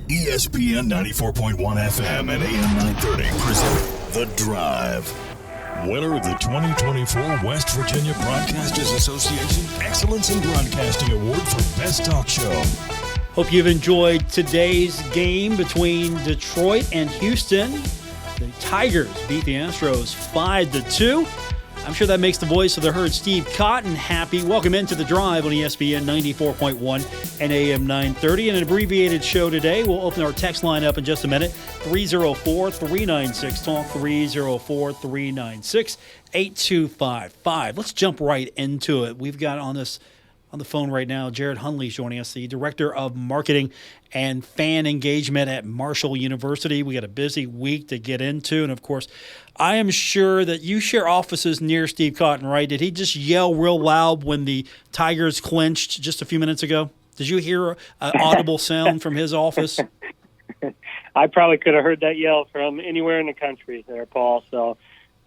ESPN 94.1 FM and AM 930 present The Drive. Winner of the 2024 West Virginia Broadcasters Association Excellence in Broadcasting Award for Best Talk Show. Hope you've enjoyed today's game between Detroit and Houston. The Tigers beat the Astros 5-2. I'm sure that makes the voice of the herd, Steve Cotton, happy. Welcome into The Drive on ESPN 94.1 and AM 930. In an abbreviated show today, we'll open our text line up in just a minute. 304-396-TALK, 304-396-8255. Let's jump right into it. We've got on the phone right now, Jarrod Hunley joining us, the Director of Marketing and Fan Engagement at Marshall University. We got a busy week to get into, and of course, I am sure that you share offices near Steve Cotton, right? Did he just yell real loud when the Tigers clinched just a few minutes ago? Did you hear an audible sound from his office? I probably could have heard that yell from anywhere in the country there, Paul, so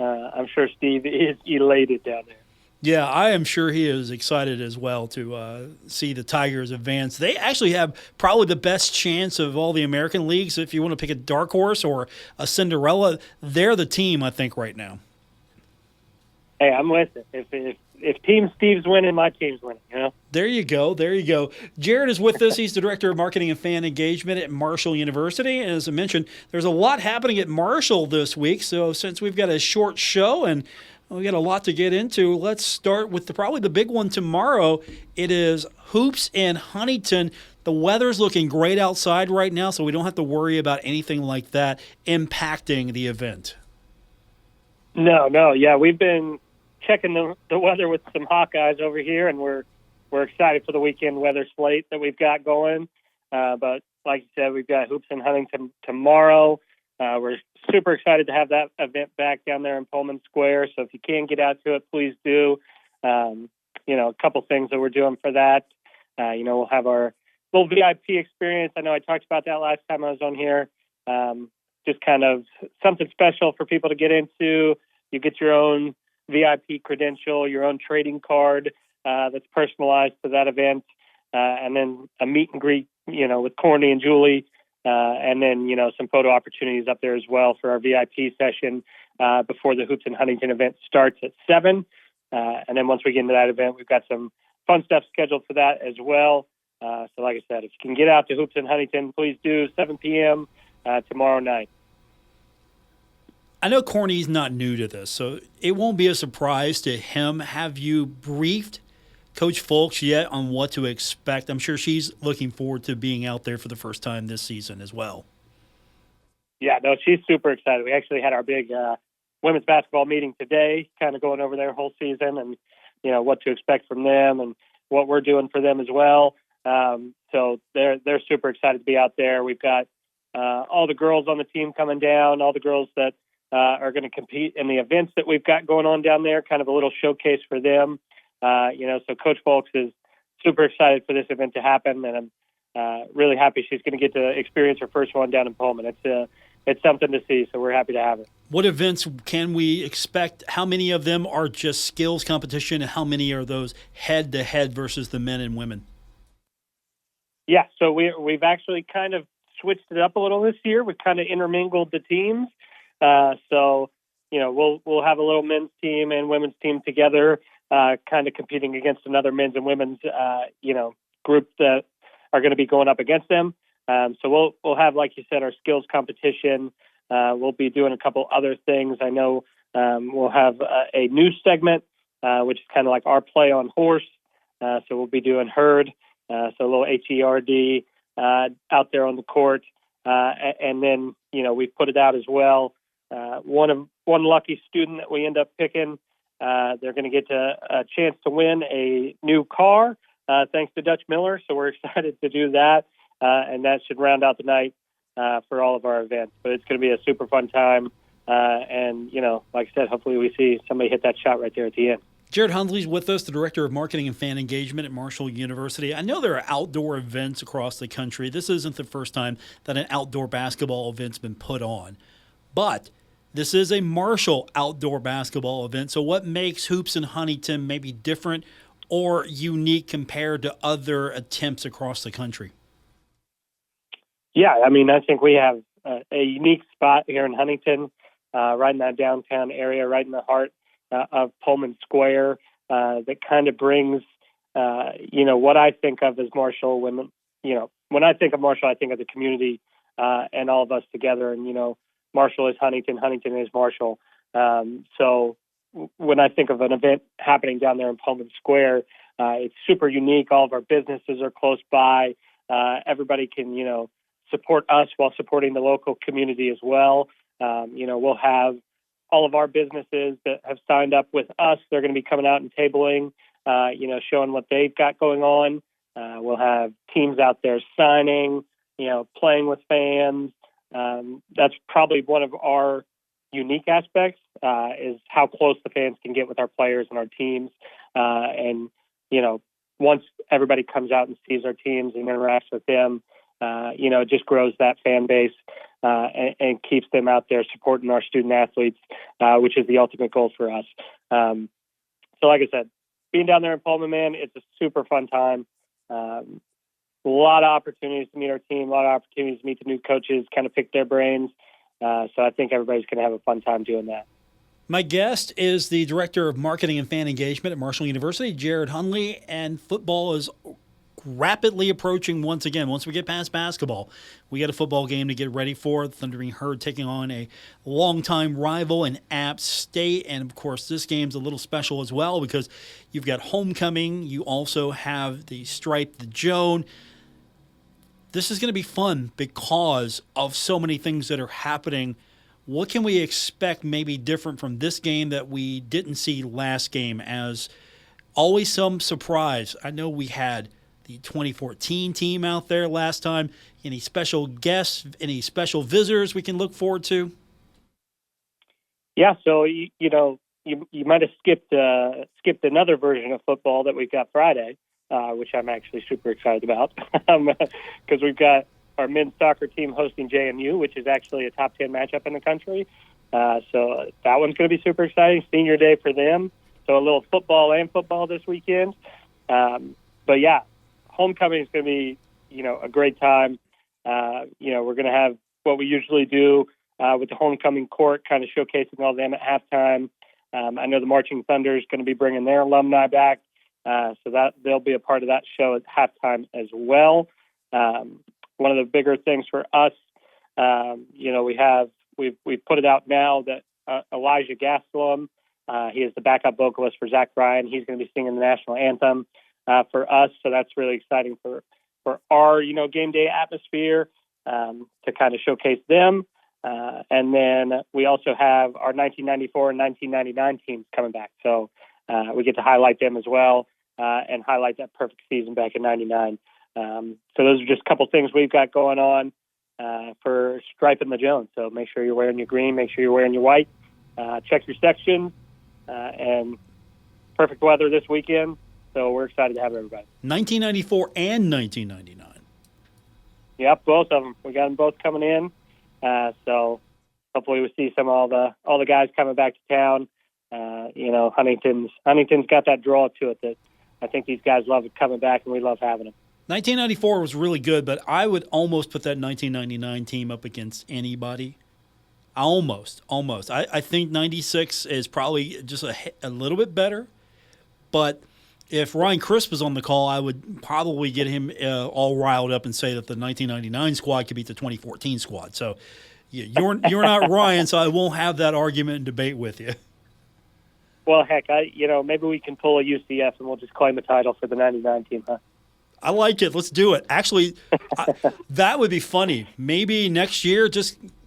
I'm sure Steve is elated down there. Yeah, I am sure he is excited as well to see the Tigers advance. They actually have probably the best chance of all the American leagues. If you want to pick a dark horse or a Cinderella, they're the team, I think, right now. Hey, I'm with it. If Team Steve's winning, my team's winning, you know? There you go. Jarrod is with us. He's the Director of Marketing and Fan Engagement at Marshall University. And as I mentioned, there's a lot happening at Marshall this week. So since we've got a short show and we got a lot to get into, let's start with probably the big one tomorrow. It is hoops in Huntington. The weather's looking great outside right now, so we don't have to worry about anything like that impacting the event. No. Yeah, we've been checking the weather with some Hawkeyes over here, and we're excited for the weekend weather slate that we've got going. But like you said, we've got hoops in Huntington tomorrow. We're super excited to have that event back down there in Pullman Square. So if you can get out to it, please do. A couple things that we're doing for that. We'll have our little VIP experience. I know I talked about that last time I was on here. Just kind of something special for people to get into. You get your own VIP credential, your own trading card that's personalized to that event, and then a meet and greet, with Courtney and Julie. And then, some photo opportunities up there as well for our VIP session before the Hoops in Huntington event starts at 7. And then once we get into that event, we've got some fun stuff scheduled for that as well. So like I said, if you can get out to Hoops in Huntington, please do, 7 p.m. Tomorrow night. I know Corny's not new to this, so it won't be a surprise to him. Have you briefed Coach Folks yet on what to expect? I'm sure she's looking forward to being out there for the first time this season as well. Yeah, no, she's super excited. We actually had our big women's basketball meeting today, kind of going over their whole season and, what to expect from them and what we're doing for them as well. So they're super excited to be out there. We've got all the girls on the team coming down, all the girls that are going to compete in the events that we've got going on down there, kind of a little showcase for them. So Coach Folks is super excited for this event to happen, and I'm really happy she's going to get to experience her first one down in Pullman. It's something to see, so we're happy to have her. What events can we expect? How many of them are just skills competition, and how many are those head-to-head versus the men and women? Yeah, so we've actually kind of switched it up a little this year. We've kind of intermingled the teams. We'll have a little men's team and women's team together, kind of competing against another men's and women's, group that are going to be going up against them. So we'll have, like you said, our skills competition. We'll be doing a couple other things. I know we'll have a news segment, which is kind of like our play on horse. So we'll be doing herd, so a little HERD out there on the court. And then, we've put it out as well. One lucky student that we end up picking, they're going to get a chance to win a new car, thanks to Dutch Miller. So we're excited to do that, and that should round out the night for all of our events. But it's going to be a super fun time, and like I said, hopefully we see somebody hit that shot right there at the end. Jarrod Hunley's with us, the Director of Marketing and Fan Engagement at Marshall University. I know there are outdoor events across the country. This isn't the first time that an outdoor basketball event's been put on, but this is a Marshall outdoor basketball event. So what makes Hoops in Huntington maybe different or unique compared to other attempts across the country? Yeah, I mean, I think we have a unique spot here in Huntington, right in that downtown area, right in the heart of Pullman Square, that kind of brings, what I think of as Marshall. When I think of Marshall, I think of the community and all of us together. And, Marshall is Huntington, Huntington is Marshall. So when I think of an event happening down there in Pullman Square, it's super unique. All of our businesses are close by. Everybody can, support us while supporting the local community as well. We'll have all of our businesses that have signed up with us. They're going to be coming out and tabling, showing what they've got going on. We'll have teams out there signing, playing with fans. That's probably one of our unique aspects, is how close the fans can get with our players and our teams. Once everybody comes out and sees our teams and interacts with them, it just grows that fan base and keeps them out there supporting our student athletes, which is the ultimate goal for us. So like I said, being down there in Pullman, man, it's a super fun time. A lot of opportunities to meet our team, a lot of opportunities to meet the new coaches, kind of pick their brains. So I think everybody's going to have a fun time doing that. My guest is the Director of Marketing and Fan Engagement at Marshall University, Jarrod Hunley, and football is rapidly approaching once again. Once we get past basketball, we got a football game to get ready for. Thundering Herd taking on a longtime rival in App State. And, of course, this game's a little special as well because you've got homecoming. You also have the Stripe, the Joan. This is going to be fun because of so many things that are happening. What can we expect maybe different from this game that we didn't see last game? As always, some surprise. I know we had the 2014 team out there last time. Any special guests, any special visitors we can look forward to? Yeah, so you might have skipped another version of football that we've got Friday, which I'm actually super excited about, because we've got our men's soccer team hosting JMU, which is actually a top 10 matchup in the country. So that one's going to be super exciting. Senior day for them. So a little football this weekend. But yeah, homecoming is going to be, a great time. We're going to have what we usually do with the homecoming court, kind of showcasing all of them at halftime. I know the Marching Thunder is going to be bringing their alumni back. So that they'll be a part of that show at halftime as well. One of the bigger things for us, we've put it out now that Elijah Gastelum, he is the backup vocalist for Zach Bryan. He's going to be singing the national anthem for us. So that's really exciting for our, game day atmosphere, to kind of showcase them. And then we also have our 1994 and 1999 teams coming back. So we get to highlight them as well, and highlight that perfect season back in 99. So those are just a couple things we've got going on for Stripe and the Jones. So make sure you're wearing your green, make sure you're wearing your white, check your section, and perfect weather this weekend. So we're excited to have everybody. 1994 and 1999. Yep, both of them. We got them both coming in. So hopefully we see all the guys coming back to town. Huntington's got that draw to it that I think these guys love coming back, and we love having them. 1994 was really good, but I would almost put that 1999 team up against anybody. Almost. I think 96 is probably just a little bit better, but if Ryan Crisp was on the call, I would probably get him all riled up and say that the 1999 squad could beat the 2014 squad. So you're not Ryan, so I won't have that argument and debate with you. Well, heck, maybe we can pull a UCF and we'll just claim the title for the 99 team, huh? I like it. Let's do it. Actually, that would be funny. Maybe next year,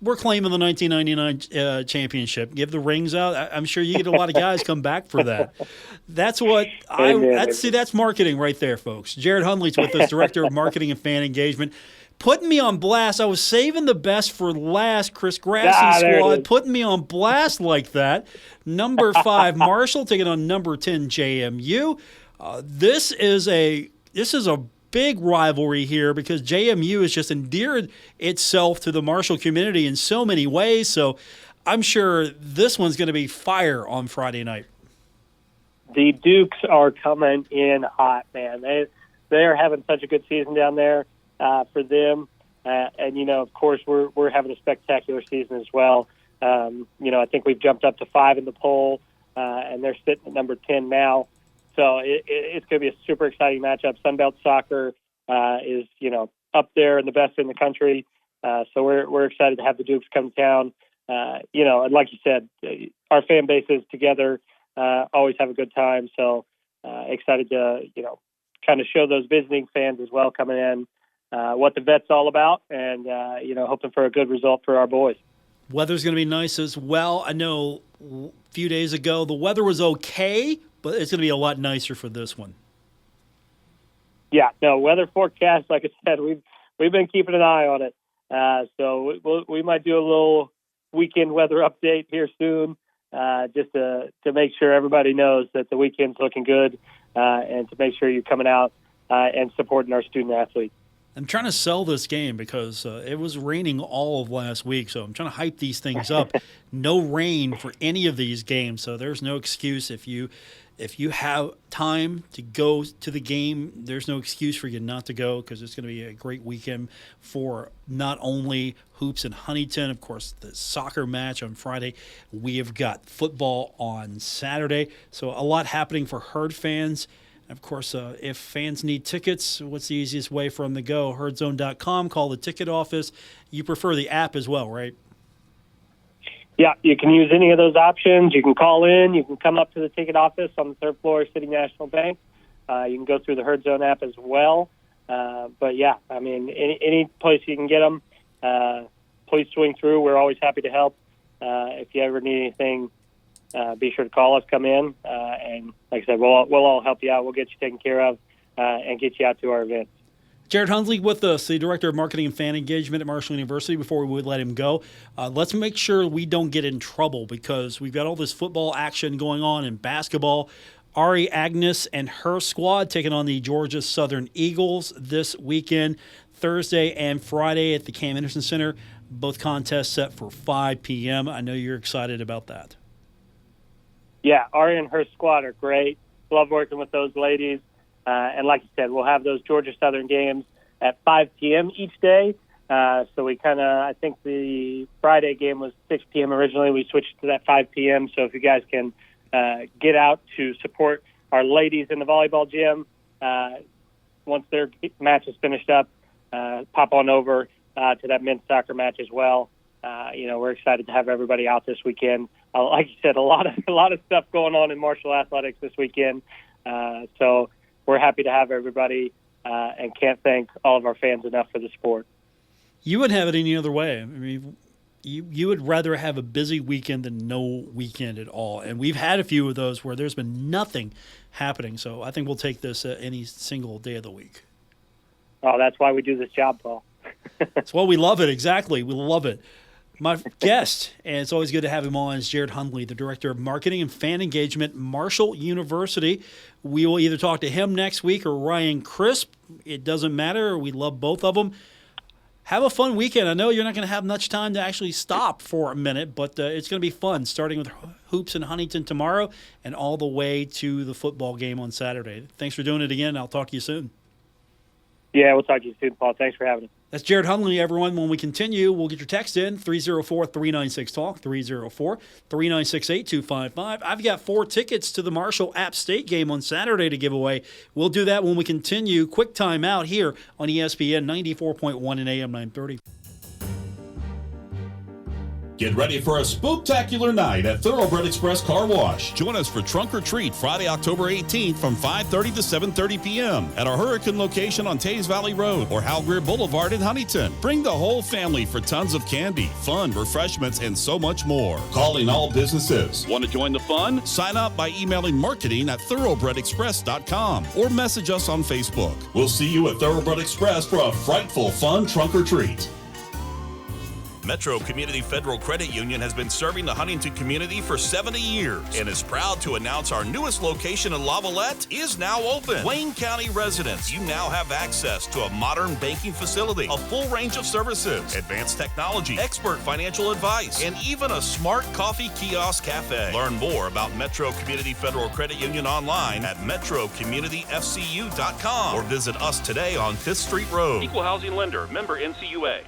we're claiming the 1999 championship. Give the rings out. I'm sure you get a lot of guys come back for that. That's what that's marketing right there, folks. Jarrod Hunley's with us, Director of Marketing and Fan Engagement. Putting me on blast. I was saving the best for last. Chris Grass's squad putting me on blast like that. Number 5, Marshall taking on number 10, JMU. This is a big rivalry here because JMU has just endeared itself to the Marshall community in so many ways. So I'm sure this one's going to be fire on Friday night. The Dukes are coming in hot, man. They are having such a good season down there for them. And of course, we're having a spectacular season as well. I think we've jumped up to 5 in the poll, and they're sitting at number 10 now. So it's going to be a super exciting matchup. Sunbelt Soccer is, up there and the best in the country. So we're excited to have the Dukes come to town. And like you said, our fan bases together always have a good time. So excited to, kind of show those visiting fans as well coming in what the vet's all about, and, hoping for a good result for our boys. Weather's going to be nice as well. I know a few days ago the weather was okay, but it's going to be a lot nicer for this one. Yeah, no, weather forecast, like I said, we've been keeping an eye on it. So we might do a little weekend weather update here soon, just to make sure everybody knows that the weekend's looking good, and to make sure you're coming out and supporting our student athletes. I'm trying to sell this game because it was raining all of last week, so I'm trying to hype these things up. No rain for any of these games, so there's no excuse. If you have time to go to the game, there's no excuse for you not to go, because it's going to be a great weekend for not only hoops in Huntington, of course, the soccer match on Friday. We have got football on Saturday, so a lot happening for Herd fans. Of course, if fans need tickets, what's the easiest way for them to go? herdzone.com, call the ticket office. You prefer the app as well, right? Yeah, you can use any of those options. You can call in. You can come up to the ticket office on the third floor of City National Bank. You can go through the Herd Zone app as well. But, yeah, I mean, any place you can get them, please swing through. We're always happy to help. If you ever need anything, be sure to call us, come in, and like I said, we'll all help you out. We'll get you taken care of and get you out to our events. Jarrod Hunley with us, the Director of Marketing and Fan Engagement at Marshall University. Before we would let him go, let's make sure we don't get in trouble, because we've got all this football action going on in basketball. Ari Agnes and her squad taking on the Georgia Southern Eagles this weekend, Thursday and Friday at the Cam Anderson Center. Both contests set for 5 p.m. I know you're excited about that. Yeah, Ari and her squad are great. Love working with those ladies. And like you said, we'll have those Georgia Southern games at 5 p.m. each day. So we I think the Friday game was 6 p.m. originally. We switched to that 5 p.m. So if you guys can get out to support our ladies in the volleyball gym, once their match is finished up, pop on over to that men's soccer match as well. We're excited to have everybody out this weekend. Like you said, a lot of stuff going on in Marshall athletics this weekend. So we're happy to have everybody, and can't thank all of our fans enough for the sport. You wouldn't have it any other way. I mean, you would rather have a busy weekend than no weekend at all. And we've had a few of those where there's been nothing happening. So I think we'll take this any single day of the week. Oh, that's why we do this job, Paul. That's why we love it. Exactly. We love it. My guest, and it's always good to have him on, is Jarrod Hunley, the Director of Marketing and Fan Engagement, Marshall University. We will either talk to him next week or Ryan Crisp. It doesn't matter. We love both of them. Have a fun weekend. I know you're not going to have much time to actually stop for a minute, but it's going to be fun, starting with hoops in Huntington tomorrow and all the way to the football game on Saturday. Thanks for doing it again. I'll talk to you soon. Yeah, we'll talk to you soon, Paul. Thanks for having us. That's Jarrod Hunley, everyone. When we continue, we'll get your text in, 304-396-TALK, 304-396-8255. I've got 4 tickets to the Marshall App State game on Saturday to give away. We'll do that when we continue. Quick time out here on ESPN 94.1 and AM 930. Get ready for a spooktacular night at Thoroughbred Express Car Wash. Join us for Trunk or Treat Friday, October 18th from 5:30 to 7:30 p.m. at our Hurricane location on Tays Valley Road or Hal Greer Boulevard in Huntington. Bring the whole family for tons of candy, fun, refreshments, and so much more. Calling all businesses. Want to join the fun? Sign up by emailing marketing@thoroughbredexpress.com or message us on Facebook. We'll see you at Thoroughbred Express for a frightful fun trunk or treat. Metro Community Federal Credit Union has been serving the Huntington community for 70 years and is proud to announce our newest location in Lavalette is now open. Wayne County residents, you now have access to a modern banking facility, a full range of services, advanced technology, expert financial advice, and even a smart coffee kiosk cafe. Learn more about Metro Community Federal Credit Union online at metrocommunityfcu.com or visit us today on 5th Street Road. Equal housing lender, member NCUA.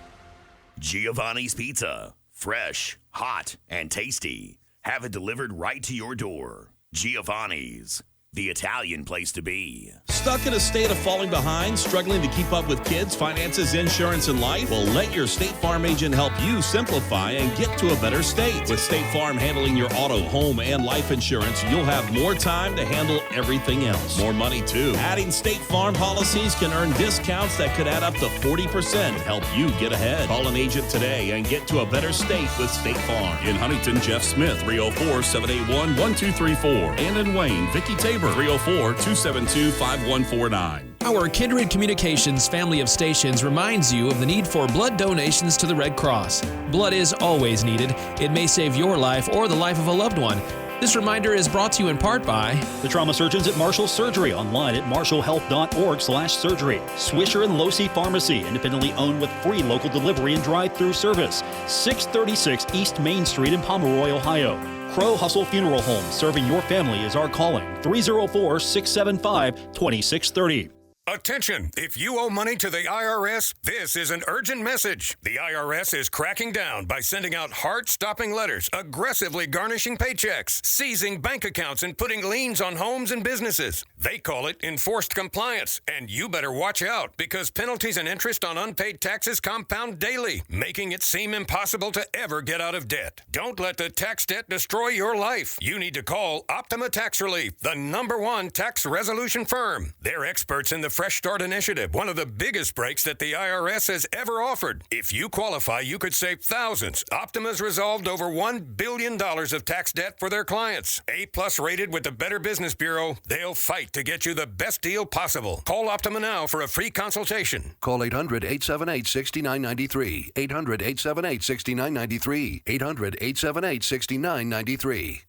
Giovanni's Pizza. Fresh, hot, and tasty. Have it delivered right to your door. Giovanni's, the Italian place to be. Stuck in a state of falling behind, struggling to keep up with kids, finances, insurance, and life? Well, let your State Farm agent help you simplify and get to a better state. With State Farm handling your auto, home, and life insurance, you'll have more time to handle everything else. More money, too. Adding State Farm policies can earn discounts that could add up to 40% to help you get ahead. Call an agent today and get to a better state with State Farm. In Huntington, Jeff Smith, 304-781-1234. And in Wayne, Vicky Tabor, 304-272-5149. Our Kindred Communications family of stations reminds you of the need for blood donations to the Red Cross. Blood is always needed. It may save your life or the life of a loved one. This reminder is brought to you in part by the trauma surgeons at Marshall Surgery, online at marshallhealth.org/surgery. Swisher and Losi Pharmacy, independently owned with free local delivery and drive-through service. 636 East Main Street in Pomeroy, Ohio. Crow Hustle Funeral Home, serving your family is our calling. 304-675-2630. Attention! If you owe money to the IRS, this is an urgent message. The IRS is cracking down by sending out heart-stopping letters, aggressively garnishing paychecks, seizing bank accounts, and putting liens on homes and businesses. They call it enforced compliance, and you better watch out because penalties and interest on unpaid taxes compound daily, making it seem impossible to ever get out of debt. Don't let the tax debt destroy your life. You need to call Optima Tax Relief, the #1 tax resolution firm. They're experts in the Fresh Start Initiative, one of the biggest breaks that the IRS has ever offered. If you qualify, you could save thousands. Optima's resolved over $1 billion of tax debt for their clients. A+ rated with the Better Business Bureau, they'll fight to get you the best deal possible. Call Optima now for a free consultation. Call 800-878-6993. 800-878-6993. 800-878-6993.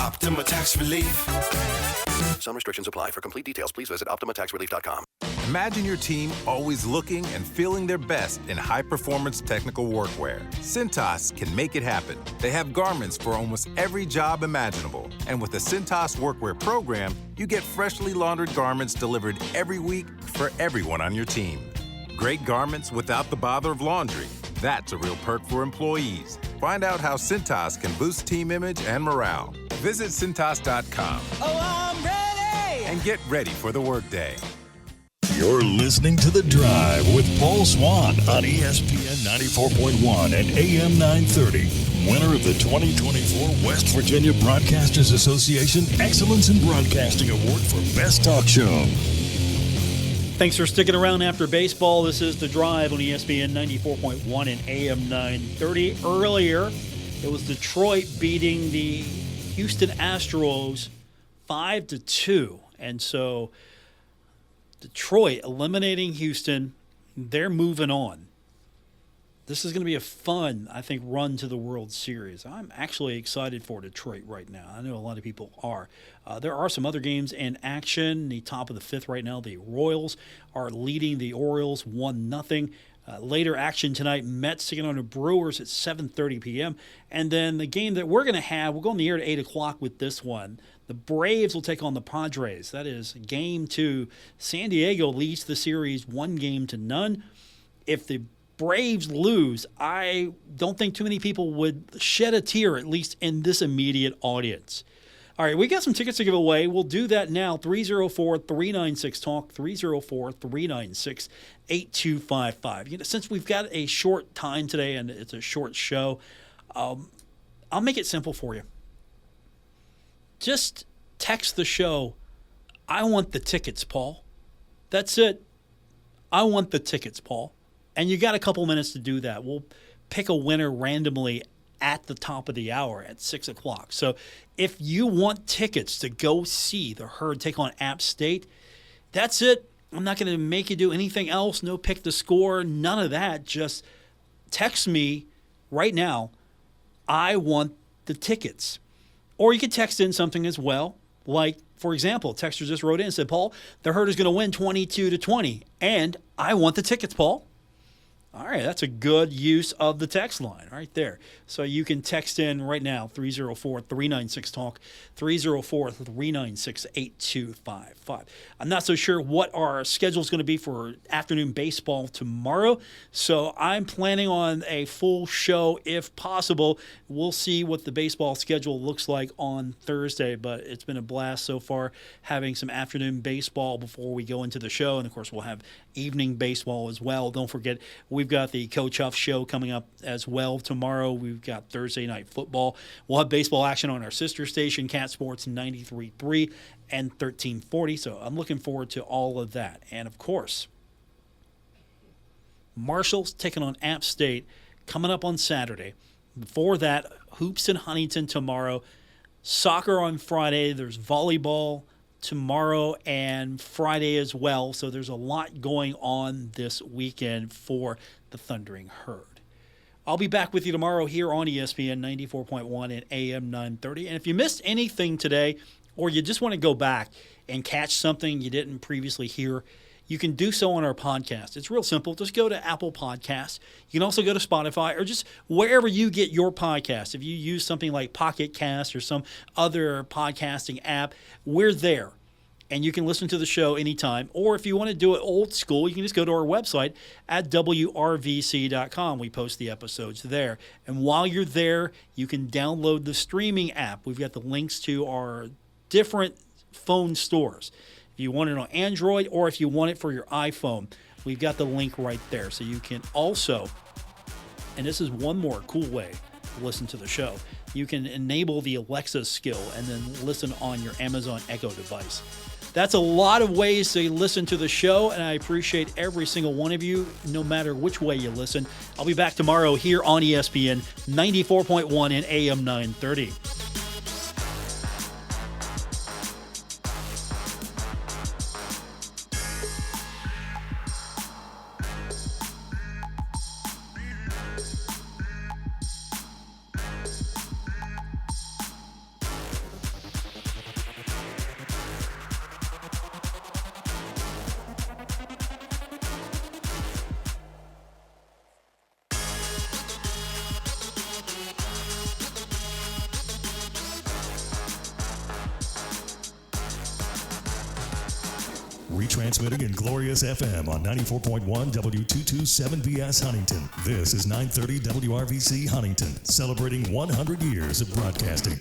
Optima Tax Relief. Some restrictions apply. For complete details, please visit OptimaTaxRelief.com. Imagine your team always looking and feeling their best in high-performance technical workwear. Cintas can make it happen. They have garments for almost every job imaginable. And with the Cintas Workwear program, you get freshly laundered garments delivered every week for everyone on your team. Great garments without the bother of laundry. That's a real perk for employees. Find out how Cintas can boost team image and morale. Visit Cintas.com. Oh, I'm ready! And get ready for the workday. You're listening to The Drive with Paul Swann on ESPN 94.1 and AM 930. Winner of the 2024 West Virginia Broadcasters Association Excellence in Broadcasting Award for Best Talk Show. Thanks for sticking around after baseball. This is The Drive on ESPN 94.1 and AM 930. Earlier, it was Detroit beating the Houston Astros 5-2. And so Detroit eliminating Houston, they're moving on. This is going to be a fun, I think, run to the World Series. I'm actually excited for Detroit right now. I know a lot of people are. There are some other games in action. The top of the fifth right now, the Royals are leading the Orioles 1-0. Later action tonight, Mets taking on the Brewers at 7:30 p.m. And then the game that we're going to have, we'll go on the air at 8 o'clock with this one. The Braves will take on the Padres. That is game 2. San Diego leads the series 1-0. If the Braves lose, I don't think too many people would shed a tear, at least in this immediate audience. All right, we got some tickets to give away. We'll do that now. 304-396-TALK, 304-396-8255. You know, since we've got a short time today and it's a short show, I'll make it simple for you. Just text the show, I want the tickets, Paul. That's it. I want the tickets, Paul. And you got a couple minutes to do that. We'll pick a winner randomly at the top of the hour at 6 o'clock. So if you want tickets to go see the Herd take on App State, that's it. I'm not going to make you do anything else. No pick the score, none of that. Just text me right now, I want the tickets. Or you could text in something as well. Like, for example, texter just wrote in and said, Paul, the Herd is going to win 22-20, and I want the tickets, Paul. All right, that's a good use of the text line right there. So you can text in right now, 304-396-TALK, 304-396-8255. I'm not so sure what our schedule is going to be for afternoon baseball tomorrow, so I'm planning on a full show if possible. We'll see what the baseball schedule looks like on Thursday, but it's been a blast so far having some afternoon baseball before we go into the show, and of course we'll have evening baseball as well. Don't forget, we've got the Coach Huff show coming up as well tomorrow. We've got Thursday night football. We'll have baseball action on our sister station, Cat Sports 93.3 and 1340. So I'm looking forward to all of that. And of course, Marshall's taking on App State coming up on Saturday. Before that, hoops in Huntington tomorrow. Soccer on Friday. There's volleyball tomorrow and Friday as well. So there's a lot going on this weekend for the Thundering Herd. I'll be back with you tomorrow here on ESPN 94.1 and AM 930. And if you missed anything today, or you just want to go back and catch something you didn't previously hear, you can do so on our podcast. It's real simple. Just go to Apple Podcasts. You can also go to Spotify or just wherever you get your podcast. If you use something like Pocket Cast or some other podcasting app, we're there. And you can listen to the show anytime. Or if you want to do it old school, you can just go to our website at WRVC.com. We post the episodes there. And while you're there, you can download the streaming app. We've got the links to our different phone stores. If you want it on Android or if you want it for your iPhone, we've got the link right there. So you can also, and this is one more cool way to listen to the show, you can enable the Alexa skill and then listen on your Amazon Echo device. That's a lot of ways to listen to the show, and I appreciate every single one of you, no matter which way you listen. I'll be back tomorrow here on ESPN 94.1 and AM 930. Retransmitting in Glorious FM on 94.1 W227BS Huntington. This is 930 WRVC Huntington, celebrating 100 years of broadcasting.